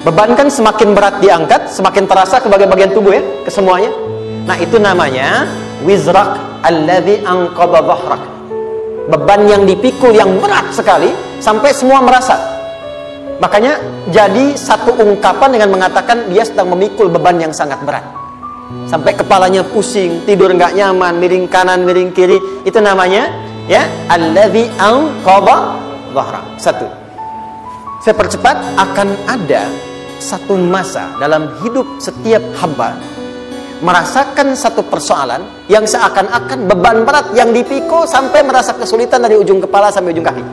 Beban kan semakin berat diangkat, semakin terasa ke bagian-bagian tubuh ya, ke semuanya. Nah, itu namanya wizrak alladzi anqadha dhahrak. Beban yang dipikul yang berat sekali sampai semua merasa. Makanya jadi satu ungkapan dengan mengatakan dia sedang memikul beban yang sangat berat. Sampai kepalanya pusing, tidur nggak nyaman, miring kanan, miring kiri. Itu namanya ya alladzi anqadha dhahrak. 1. Saya percepat, akan ada satu masa dalam hidup setiap hamba merasakan satu persoalan yang seakan-akan beban berat yang dipikul sampai merasa kesulitan dari ujung kepala sampai ujung kaki.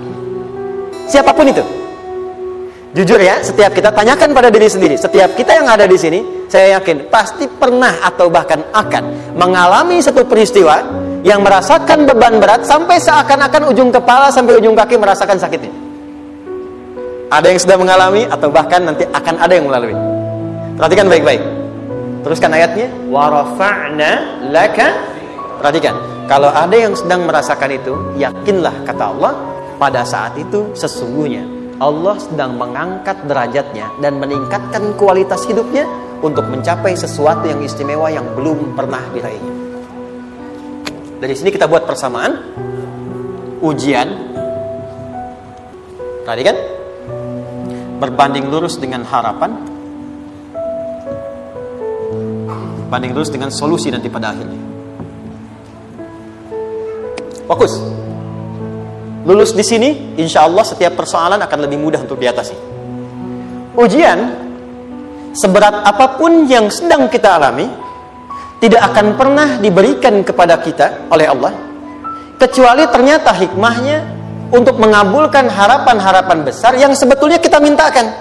Siapapun itu. Jujur ya, setiap kita tanyakan pada diri sendiri. Setiap kita yang ada di sini, saya yakin pasti pernah atau bahkan akan mengalami satu peristiwa yang merasakan beban berat sampai seakan-akan ujung kepala sampai ujung kaki merasakan sakitnya. ada yang sudah mengalami, atau bahkan nanti akan ada yang melalui. Perhatikan baik-baik. Teruskan ayatnya. Wa rafa'na laka. Perhatikan. Kalau ada yang sedang merasakan itu, yakinlah, kata Allah, pada saat itu sesungguhnya Allah sedang mengangkat derajatnya dan meningkatkan kualitas hidupnya untuk mencapai sesuatu yang istimewa yang belum pernah diraihnya. Dari sini kita buat persamaan. Ujian, perhatikan, berbanding lurus dengan harapan, banding lurus dengan solusi nanti pada akhirnya. Fokus. Lulus di sini, insya Allah setiap persoalan akan lebih mudah untuk diatasi. Ujian, seberat apapun yang sedang kita alami, tidak akan pernah diberikan kepada kita oleh Allah, kecuali ternyata hikmahnya untuk mengabulkan harapan-harapan besar yang sebetulnya kita mintakan.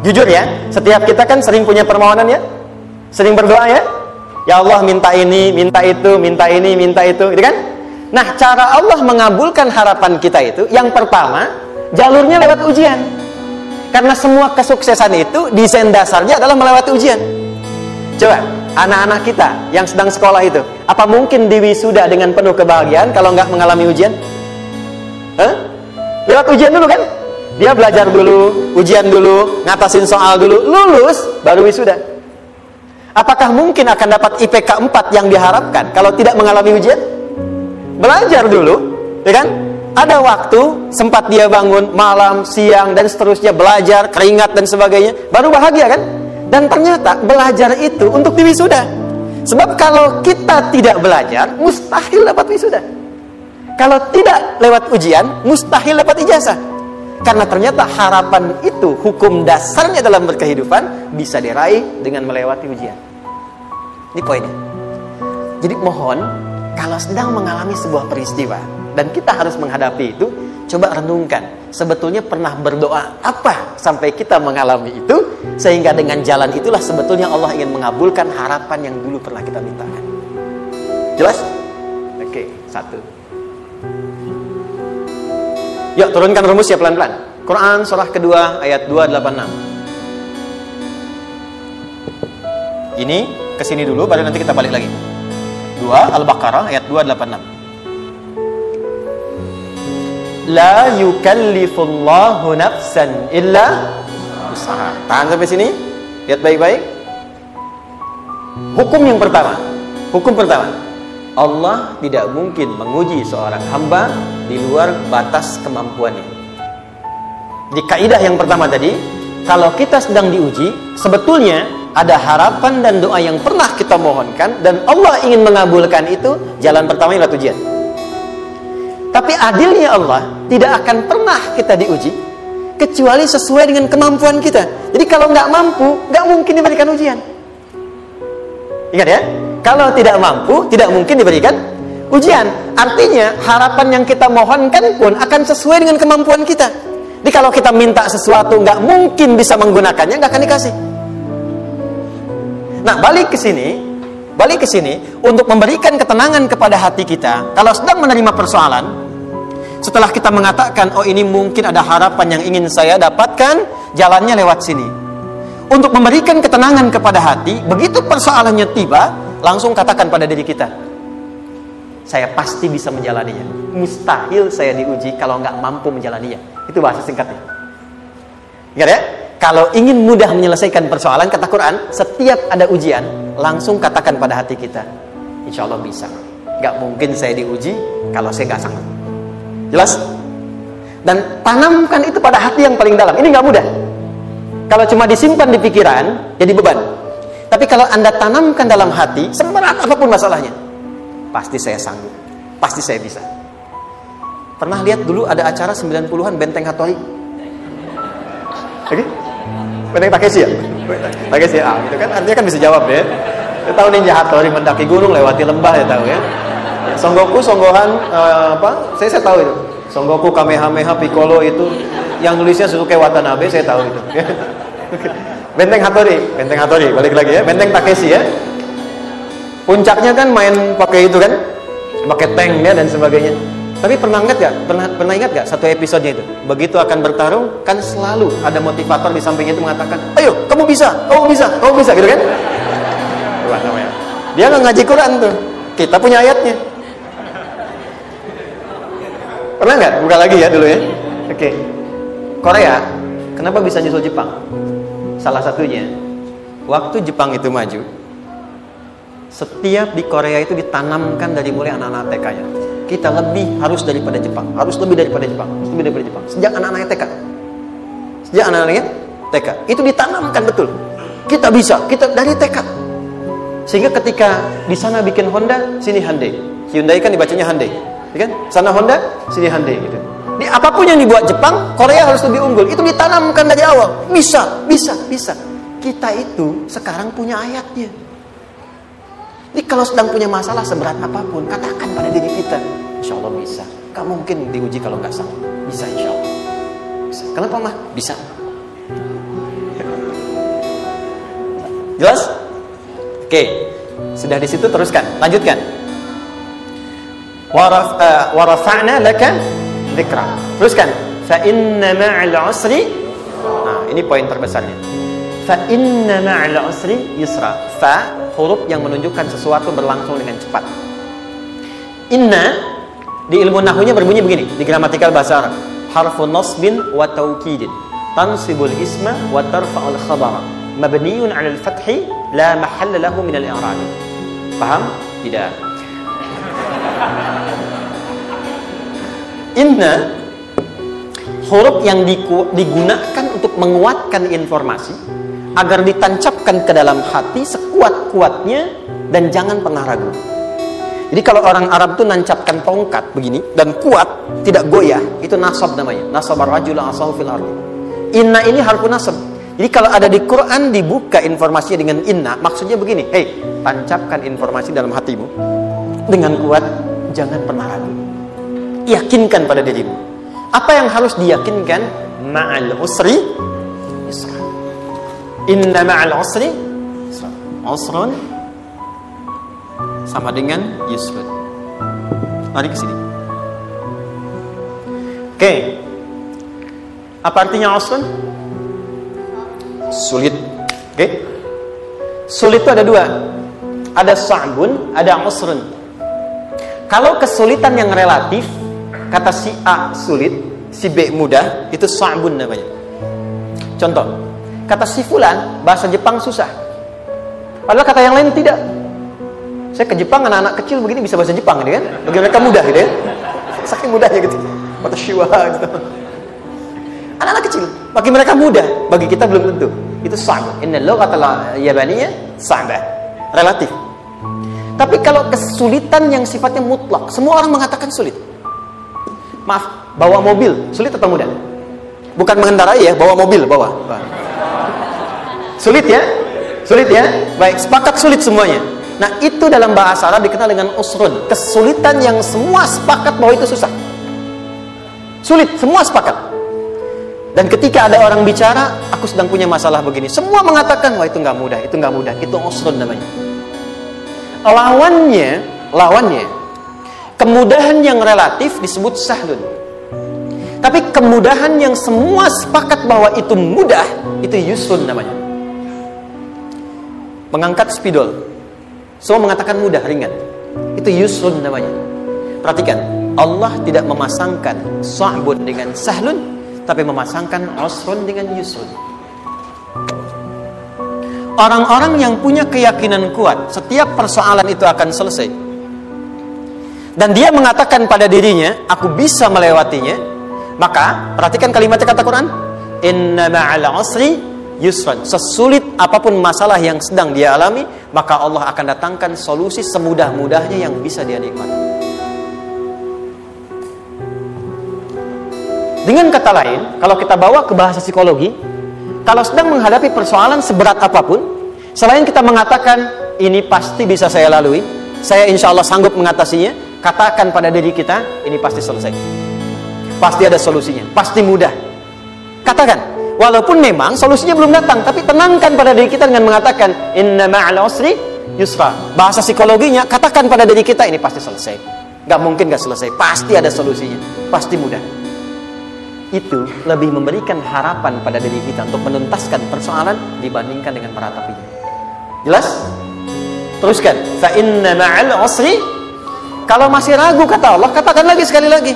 Jujur ya, setiap kita kan sering punya permohonan ya, sering berdoa ya. Ya Allah, minta ini, minta itu, minta ini, minta itu, gitu kan? Nah, cara Allah mengabulkan harapan kita itu, yang pertama, jalurnya lewat ujian. Karena semua kesuksesan itu, desain dasarnya adalah melewati ujian. Coba, anak-anak kita yang sedang sekolah itu, apa mungkin diwisuda dengan penuh kebahagiaan kalau nggak mengalami ujian? Lewat ujian dulu kan? Dia belajar dulu, ujian dulu, ngatasin soal dulu, lulus, baru wisuda. Apakah mungkin akan dapat IPK 4 yang diharapkan kalau tidak mengalami ujian? Belajar dulu, ya kan? Ada waktu, sempat dia bangun malam, siang, dan seterusnya, belajar, keringat, dan sebagainya, baru bahagia kan? Dan ternyata belajar itu untuk diwisuda. Sebab kalau kita tidak belajar, mustahil dapat wisuda. Kalau tidak lewat ujian, mustahil dapat ijazah. Karena ternyata harapan itu, hukum dasarnya dalam berkehidupan, bisa diraih dengan melewati ujian. Ini poinnya. Jadi mohon, kalau sedang mengalami sebuah peristiwa dan kita harus menghadapi itu, coba renungkan, sebetulnya pernah berdoa apa sampai kita mengalami itu, sehingga dengan jalan itulah sebetulnya Allah ingin mengabulkan harapan yang dulu pernah kita mintakan. Jelas? Oke, satu. Yuk turunkan rumus ya pelan-pelan. Quran surah kedua ayat 286. Ini kesini dulu, baru nanti kita balik lagi. 2 Al-Baqarah ayat 286. La yukallifullahu nafsan illa usaha. Tahan sampai sini. Lihat baik-baik. Hukum yang pertama. Hukum pertama. Allah tidak mungkin menguji seorang hamba di luar batas kemampuannya. Di kaidah yang pertama tadi, kalau kita sedang diuji, sebetulnya ada harapan dan doa yang pernah kita mohonkan dan Allah ingin mengabulkan itu, jalan pertama adalah ujian. Tapi adilnya Allah, tidak akan pernah kita diuji kecuali sesuai dengan kemampuan kita. Jadi kalau nggak mampu, nggak mungkin diberikan ujian. Ingat ya, kalau tidak mampu, tidak mungkin diberikan ujian. Artinya harapan yang kita mohonkan pun akan sesuai dengan kemampuan kita. Jadi kalau kita minta sesuatu nggak mungkin bisa menggunakannya, nggak akan dikasih. Nah, balik ke sini untuk memberikan ketenangan kepada hati kita. Kalau sedang menerima persoalan, setelah kita mengatakan, oh ini mungkin ada harapan yang ingin saya dapatkan, jalannya lewat sini. Untuk memberikan ketenangan kepada hati, begitu persoalannya tiba, langsung katakan pada diri kita, saya pasti bisa menjalaninya. Mustahil saya diuji kalau nggak mampu menjalaninya. Itu bahasa singkatnya. Ingat ya? Kalau ingin mudah menyelesaikan persoalan, kata Quran, setiap ada ujian, langsung katakan pada hati kita, insya Allah bisa. Gak mungkin saya diuji kalau saya gak sanggup. Jelas? Dan tanamkan itu pada hati yang paling dalam. Ini gak mudah. Kalau cuma disimpan di pikiran, jadi beban. Tapi kalau Anda tanamkan dalam hati, seberat apapun masalahnya, pasti saya sanggup. Pasti saya bisa. Pernah lihat dulu ada acara 90-an Benteng Hattori? Oke? Benteng Takeshi ya? Takeshi ya? Gitu kan? Artinya kan bisa jawab ya. Saya tahu Ninja Hattori mendaki gunung, lewati lembah, ya tahu ya. Son Goku, Son Gohan, saya tahu itu. Son Goku, Kamehameha, Piccolo itu. Yang nulisnya Suzuki Watanabe, saya tahu itu. Benteng Hattori, balik lagi ya. Benteng Takeshi ya. Puncaknya kan main pakai itu kan, pakai tanknya dan sebagainya. Tapi pernah ingat gak satu episodenya itu? Begitu akan bertarung, kan selalu ada motivator di sampingnya itu mengatakan, ayo, kamu bisa, gitu kan? Dia nggak ngaji Quran tuh. Kita punya ayatnya. Pernah nggak? Buka lagi ya dulu ya. Oke. Korea, kenapa bisa nyusul Jepang? Salah satunya, waktu Jepang itu maju, setiap di Korea itu ditanamkan dari mulai anak-anak TK-nya. Kita harus lebih daripada Jepang. Sejak anak-anaknya TK. Itu ditanamkan betul. Kita bisa, kita dari TK. Sehingga ketika di sana bikin Honda, sini Hyundai. Hyundai kan dibacanya Hyundai, ya kan? Sana Honda, sini Hyundai gitu. Di apapun yang dibuat Jepang, Korea harus lebih unggul. Itu ditanamkan dari awal. Bisa. Kita itu sekarang punya ayatnya. Jadi kalau sedang punya masalah seberat apapun, katakan pada diri kita, insya Allah bisa. Gak mungkin diuji kalau nggak salah. Bisa insya Allah. Bisa. Kenapa mah? Bisa. Jelas? Oke. Sudah di situ teruskan. Lanjutkan. Warafa'na laka dzikra. Teruskan. Fa inna ma'al usri. Nah, ini poin terbesarnya. Fa inna ma'al usri yusra. Fa huruf yang menunjukkan sesuatu berlangsung dengan cepat. Inna di ilmu nahwunya berbunyi begini, di gramatikal bahasa Arab. Harfun nasbin wa taukidin. Tansibul isma wa tarfa'ul khabara. Mabniun 'alal fathi la mahalla lahu min al-i'rab. Paham? Tidak. Inna huruf yang digunakan untuk menguatkan informasi agar ditancapkan ke dalam hati sekuat-kuatnya dan jangan pernah ragu. Jadi kalau orang Arab itu nancapkan tongkat begini dan kuat, tidak goyah, itu nasab namanya. Nasabar rajula asahu fil ardi. Inna ini harfun nasab. Jadi kalau ada di Quran dibuka informasinya dengan inna, maksudnya begini, hey, tancapkan informasi dalam hatimu dengan kuat, jangan pernah ragu. Yakinkan pada dirimu. Apa yang harus diyakinkan? Ma'al usri yusra. Inna ma'al usri yusra. Usrun sama dengan yusrun. Mari ke sini. Oke. Apa artinya usrun? Sulit. Oke. Sulit itu ada dua. Ada sa'bun, ada usrun. Kalau kesulitan yang relatif, kata si A sulit, si B mudah, itu sa'bun namanya. Contoh, kata si fulan, bahasa Jepang susah. Padahal kata yang lain tidak. Saya ke Jepang, anak-anak kecil begini bisa bahasa Jepang gitu kan? Bagi mereka mudah gitu ya. Saking mudahnya gitu. Kata shiwa gitu. Anak-anak kecil, bagi mereka mudah, bagi kita belum tentu. Itu sa'bun. Inna lughatal yabaniyah sa'bah. Relatif. Tapi kalau kesulitan yang sifatnya mutlak, semua orang mengatakan sulit. Maaf, bawa mobil sulit atau mudah? Bukan mengendarai ya, bawa mobil, bawa. Sulit ya? Sulit ya? Baik, sepakat sulit semuanya. Nah, itu dalam bahasa Arab dikenal dengan usrun. Kesulitan yang semua sepakat bahwa itu susah. Sulit, semua sepakat. Dan ketika ada orang bicara, aku sedang punya masalah begini, semua mengatakan, wah itu nggak mudah, itu nggak mudah, itu usrun namanya. Lawannya, kemudahan yang relatif disebut sahlun. Tapi kemudahan yang semua sepakat bahwa itu mudah, itu yusrun namanya. Mengangkat spidol, semua mengatakan mudah, ringan, itu yusrun namanya. Perhatikan, Allah tidak memasangkan sa'bun dengan sahlun, tapi memasangkan usrun dengan yusrun. Orang-orang yang punya keyakinan kuat, setiap persoalan itu akan selesai. Dan dia mengatakan pada dirinya, aku bisa melewatinya. Maka, perhatikan kalimat kata Quran. Inna ma'al usri yusran. Sesulit apapun masalah yang sedang dia alami, maka Allah akan datangkan solusi semudah-mudahnya yang bisa dia nikmati. Dengan kata lain, kalau kita bawa ke bahasa psikologi, kalau sedang menghadapi persoalan seberat apapun, selain kita mengatakan, ini pasti bisa saya lalui, saya insya Allah sanggup mengatasinya, katakan pada diri kita, ini pasti selesai. Pasti ada solusinya, pasti mudah. Katakan, walaupun memang solusinya belum datang, tapi tenangkan pada diri kita dengan mengatakan, inna ma'al usri yusra. Bahasa psikologinya, katakan pada diri kita, ini pasti selesai. Gak mungkin gak selesai, pasti ada solusinya, pasti mudah. Itu lebih memberikan harapan pada diri kita untuk menuntaskan persoalan dibandingkan dengan meratapinya. Jelas? Teruskan. Fa inna ma'al usri. Kalau masih ragu kata Allah, katakan lagi sekali lagi,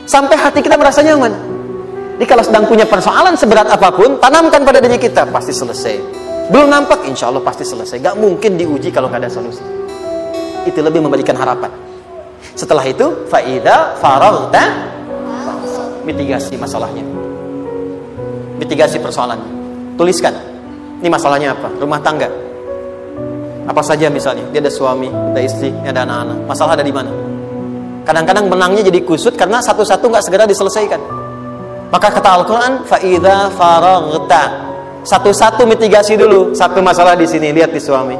sampai hati kita merasa nyaman. Jadi kalau sedang punya persoalan seberat apapun, tanamkan pada diri kita, pasti selesai. Belum nampak, insya Allah pasti selesai. Gak mungkin diuji kalau gak ada solusi. Itu lebih memberikan harapan. Setelah itu, fa'idha faraghta, mitigasi masalahnya, mitigasi persoalannya. Tuliskan, ini masalahnya apa? Rumah tangga. Apa saja misalnya, dia ada suami, ada istri, ada anak-anak. Masalah ada di mana? Kadang-kadang benangnya jadi kusut karena satu-satu gak segera diselesaikan. Maka kata Al-Quran, fa'idha faraghta, satu-satu mitigasi dulu. Satu masalah di sini, lihat di suami,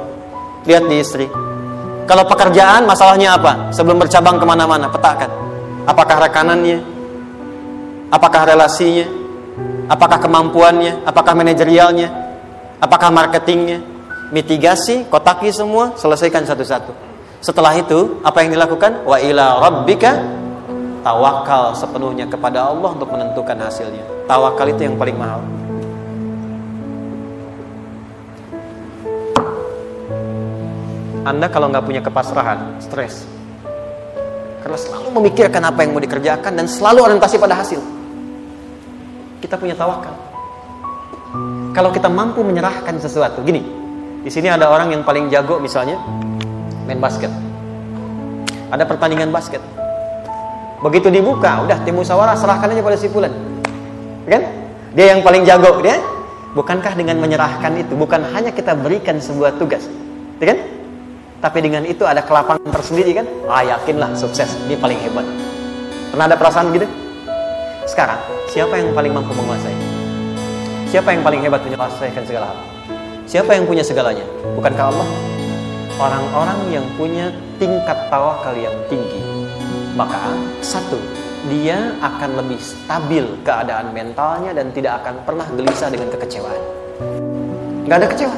lihat di istri. Kalau pekerjaan, masalahnya apa? Sebelum bercabang kemana-mana, petakan. Apakah rekanannya? Apakah relasinya? Apakah kemampuannya? Apakah manajerialnya? Apakah marketingnya? Mitigasi, kotaki semua, selesaikan satu-satu. Setelah itu, apa yang dilakukan? Wa ila rabbika, tawakal sepenuhnya kepada Allah untuk menentukan hasilnya. Tawakal itu yang paling mahal. Anda kalau nggak punya kepasrahan, stres. Karena selalu memikirkan apa yang mau dikerjakan dan selalu orientasi pada hasil. Kita punya tawakal. Kalau kita mampu menyerahkan sesuatu, gini. Di sini ada orang yang paling jago misalnya main basket. Ada pertandingan basket. Begitu dibuka, udah tim musyawarah serahkan aja pada si fulan. Kan? Dia yang paling jago, dia. Bukankah dengan menyerahkan itu bukan hanya kita berikan sebuah tugas, kan? Tapi dengan itu ada kelapangan tersendiri kan? Yakinlah sukses, dia paling hebat. Pernah ada perasaan gitu? Sekarang, siapa yang paling mampu menguasai? Siapa yang paling hebat menyelesaikan segala hal? Siapa yang punya segalanya? Bukankah Allah? Orang-orang yang punya tingkat tawakal yang tinggi, maka satu, dia akan lebih stabil keadaan mentalnya dan tidak akan pernah gelisah dengan kekecewaan. Gak ada kecewa.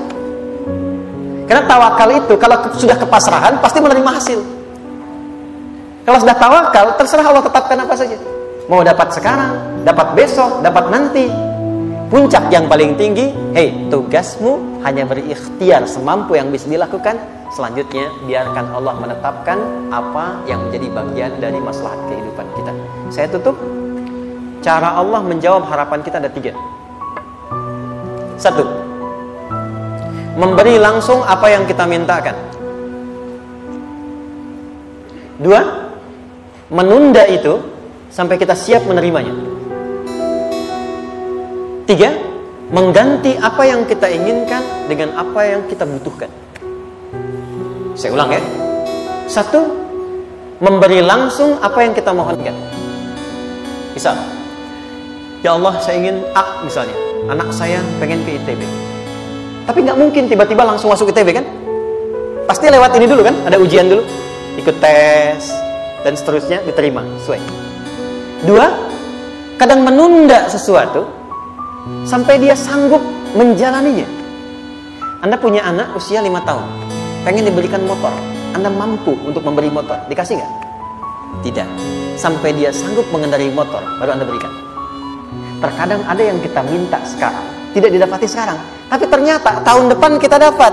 Karena tawakal itu kalau sudah kepasrahan pasti menerima hasil. Kalau sudah tawakal, terserah Allah tetapkan apa saja. Mau dapat sekarang, dapat besok, dapat nanti. Puncak yang paling tinggi, tugasmu hanya berikhtiar semampu yang bisa dilakukan. Selanjutnya, biarkan Allah menetapkan apa yang menjadi bagian dari maslahat kehidupan kita. Saya tutup. Cara Allah menjawab harapan kita ada 3. 1. Memberi langsung apa yang kita mintakan. 2. Menunda itu sampai kita siap menerimanya. 3. Mengganti apa yang kita inginkan dengan apa yang kita butuhkan. Saya ulang ya. 1. Memberi langsung apa yang kita mohonkan. Misal, ya Allah saya ingin A misalnya, anak saya pengen ke ITB. Tapi nggak mungkin tiba-tiba langsung masuk ITB kan? Pasti lewat ini dulu kan? Ada ujian dulu, ikut tes dan seterusnya diterima sesuai. 2. Kadang menunda sesuatu sampai dia sanggup menjalaninya. Anda punya anak usia 5 tahun, pengen diberikan motor. Anda mampu untuk memberi motor, dikasih nggak? Tidak. Sampai dia sanggup mengendarai motor, baru Anda berikan. Terkadang ada yang kita minta sekarang, tidak didapati sekarang. Tapi ternyata tahun depan kita dapat.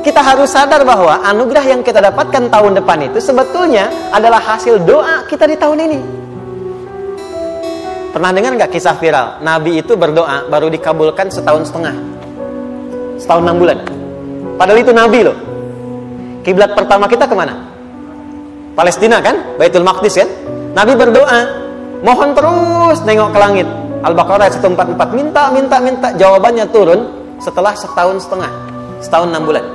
Kita harus sadar bahwa anugerah yang kita dapatkan tahun depan itu sebetulnya adalah hasil doa kita di tahun ini. Pernah dengar nggak kisah viral? Nabi itu berdoa baru dikabulkan setahun setengah. Setahun 6 bulan. Padahal itu Nabi loh. Kiblat pertama kita kemana? Palestina kan? Baitul Maqdis kan? Nabi berdoa, mohon terus nengok ke langit. Al-Baqarah 144, minta. Jawabannya turun setelah setahun setengah. Setahun 6 bulan.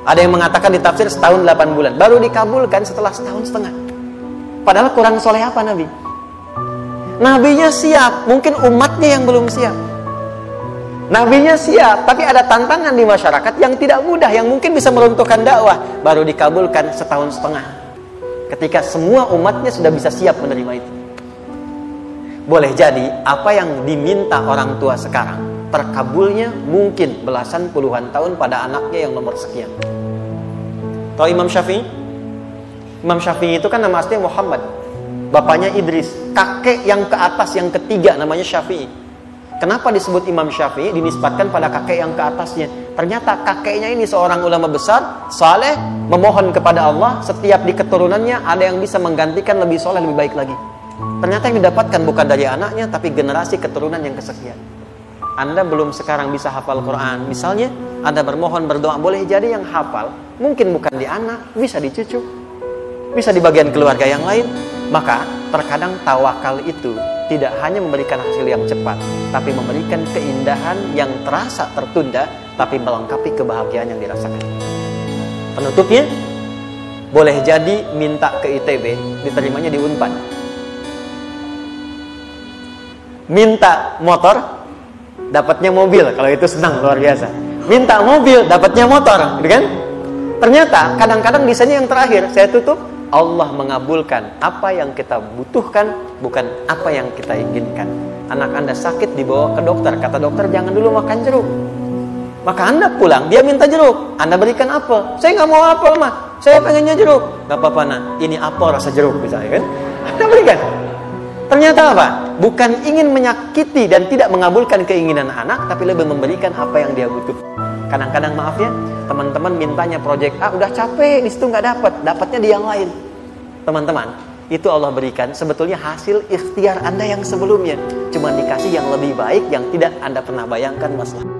Ada yang mengatakan di tafsir setahun 8 bulan. Baru dikabulkan setelah setahun setengah. Padahal kurang soleh apa Nabi? Nabinya siap, mungkin umatnya yang belum siap. Nabinya siap, tapi ada tantangan di masyarakat yang tidak mudah, yang mungkin bisa meruntuhkan dakwah. Baru dikabulkan setahun setengah. Ketika semua umatnya sudah bisa siap menerima itu. Boleh jadi apa yang diminta orang tua sekarang, terkabulnya mungkin belasan puluhan tahun pada anaknya yang nomor sekian. Tahu Imam Syafi'i? Imam Syafi'i itu kan nama aslinya Muhammad, bapaknya Idris, kakek yang ke atas yang ketiga namanya Syafi'i. Kenapa disebut Imam Syafi'i? Dinisbatkan pada kakek yang ke atasnya. Ternyata kakeknya ini seorang ulama besar, saleh, memohon kepada Allah, setiap di keturunannya ada yang bisa menggantikan lebih soleh, lebih baik lagi. Ternyata yang didapatkan bukan dari anaknya, tapi generasi keturunan yang kesekian. Anda belum sekarang bisa hafal Quran, misalnya Anda bermohon, berdoa, boleh jadi yang hafal mungkin bukan di anak, bisa di cucu, bisa di bagian keluarga yang lain. Maka terkadang tawakal itu tidak hanya memberikan hasil yang cepat, tapi memberikan keindahan yang terasa tertunda, tapi melengkapi kebahagiaan yang dirasakan. Penutupnya, boleh jadi minta ke ITB, diterimanya di Unpad. Minta motor, dapatnya mobil, kalau itu senang luar biasa. Minta mobil, dapatnya motor, gitu kan? Ternyata kadang-kadang desainnya yang terakhir, saya tutup, Allah mengabulkan apa yang kita butuhkan, bukan apa yang kita inginkan. Anak Anda sakit, dibawa ke dokter, kata dokter jangan dulu makan jeruk. Maka Anda pulang, dia minta jeruk, Anda berikan apel. Saya nggak mau apel mah, saya pengennya jeruk. Nggak apa-apa nah, ini apel rasa jeruk misalnya kan, Anda berikan. Ternyata apa? Bukan ingin menyakiti dan tidak mengabulkan keinginan anak, tapi lebih memberikan apa yang dia butuh. Kadang-kadang maaf ya, teman-teman mintanya proyek A, udah capek, di situ nggak dapat, dapatnya di yang lain. Teman-teman, itu Allah berikan sebetulnya hasil ikhtiar Anda yang sebelumnya, cuma dikasih yang lebih baik yang tidak Anda pernah bayangkan masalah.